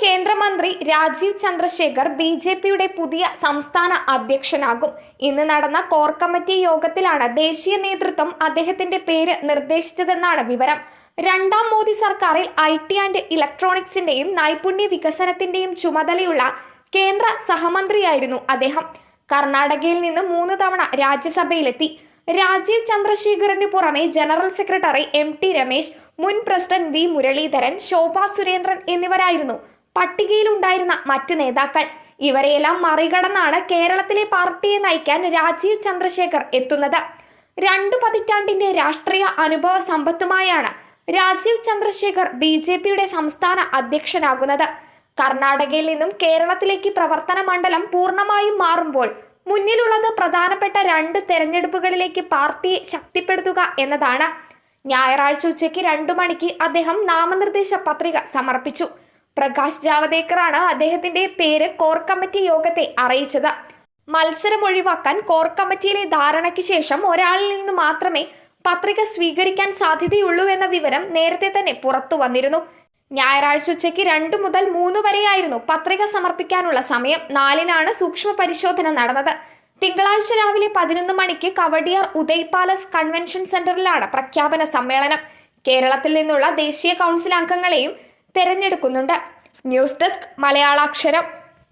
കേന്ദ്രമന്ത്രി രാജീവ് ചന്ദ്രശേഖർ ബി.ജെ.പിയുടെ പുതിയ സംസ്ഥാന അധ്യക്ഷനാകും. ഇന്ന് നടന്ന കോർ കമ്മിറ്റി യോഗത്തിലാണ് ദേശീയ നേതൃത്വം അദ്ദേഹത്തിന്റെ പേര് നിർദ്ദേശിച്ചതെന്നാണ് വിവരം. രണ്ടാം മോദി സർക്കാരിൽ IT ആൻഡ് ഇലക്ട്രോണിക്സിന്റെയും നൈപുണ്യ വികസനത്തിന്റെയും ചുമതലയുള്ള കേന്ദ്ര സഹമന്ത്രിയായിരുന്നു അദ്ദേഹം. കർണാടകയിൽ നിന്ന് 3 തവണ രാജ്യസഭയിലെത്തി. രാജീവ് ചന്ദ്രശേഖറിന് പുറമെ ജനറൽ സെക്രട്ടറി MT രമേശ്, മുൻ പ്രസിഡന്റ് V മുരളീധരൻ, ശോഭാ സുരേന്ദ്രൻ എന്നിവരായിരുന്നു പട്ടികയിലുണ്ടായിരുന്ന മറ്റ് നേതാക്കൾ. ഇവരെയെല്ലാം മറികടന്നാണ് കേരളത്തിലെ പാർട്ടിയെ നയിക്കാൻ രാജീവ് ചന്ദ്രശേഖർ എത്തുന്നത്. 2 പതിറ്റാണ്ടിന്റെ രാഷ്ട്രീയ അനുഭവ സമ്പത്തുമായാണ് രാജീവ് ചന്ദ്രശേഖർ BJPയുടെ സംസ്ഥാന അധ്യക്ഷനാകുന്നത്. കർണാടകയിൽ നിന്നും കേരളത്തിലേക്ക് പ്രവർത്തന മണ്ഡലം പൂർണ്ണമായും മാറുമ്പോൾ മുന്നിലുള്ളത് പ്രധാനപ്പെട്ട 2 തെരഞ്ഞെടുപ്പുകളിലേക്ക് പാർട്ടിയെ ശക്തിപ്പെടുത്തുക എന്നതാണ്. ഞായറാഴ്ച ഉച്ചയ്ക്ക് 2 മണിക്ക് അദ്ദേഹം നാമനിർദ്ദേശ പത്രിക സമർപ്പിച്ചു. പ്രകാശ് ജാവദേക്കറാണ് അദ്ദേഹത്തിന്റെ പേര് കോർ കമ്മിറ്റി യോഗത്തെ അറിയിച്ചത്. മത്സരം ഒഴിവാക്കാൻ കോർ കമ്മിറ്റിയിലെ ധാരണയ്ക്ക് ശേഷം ഒരാളിൽ നിന്ന് മാത്രമേ പത്രിക സ്വീകരിക്കാൻ സാധ്യതയുള്ളൂ എന്ന വിവരം നേരത്തെ തന്നെ പുറത്തു വന്നിരുന്നു. ഞായറാഴ്ച ഉച്ചയ്ക്ക് 2 മുതൽ 3 വരെയായിരുന്നു പത്രിക സമർപ്പിക്കാനുള്ള സമയം. 4-നാണ് സൂക്ഷ്മ പരിശോധന നടന്നത്. തിങ്കളാഴ്ച രാവിലെ 11 മണിക്ക് കവടിയാർ ഉദയ് പാലസ് കൺവെൻഷൻ സെന്ററിലാണ് പ്രഖ്യാപന സമ്മേളനം. കേരളത്തിൽ നിന്നുള്ള ദേശീയ കൗൺസിൽ അംഗങ്ങളെയും തെരഞ്ഞെടുക്കുന്നുണ്ട്. News desk മലയാളാക്ഷരം.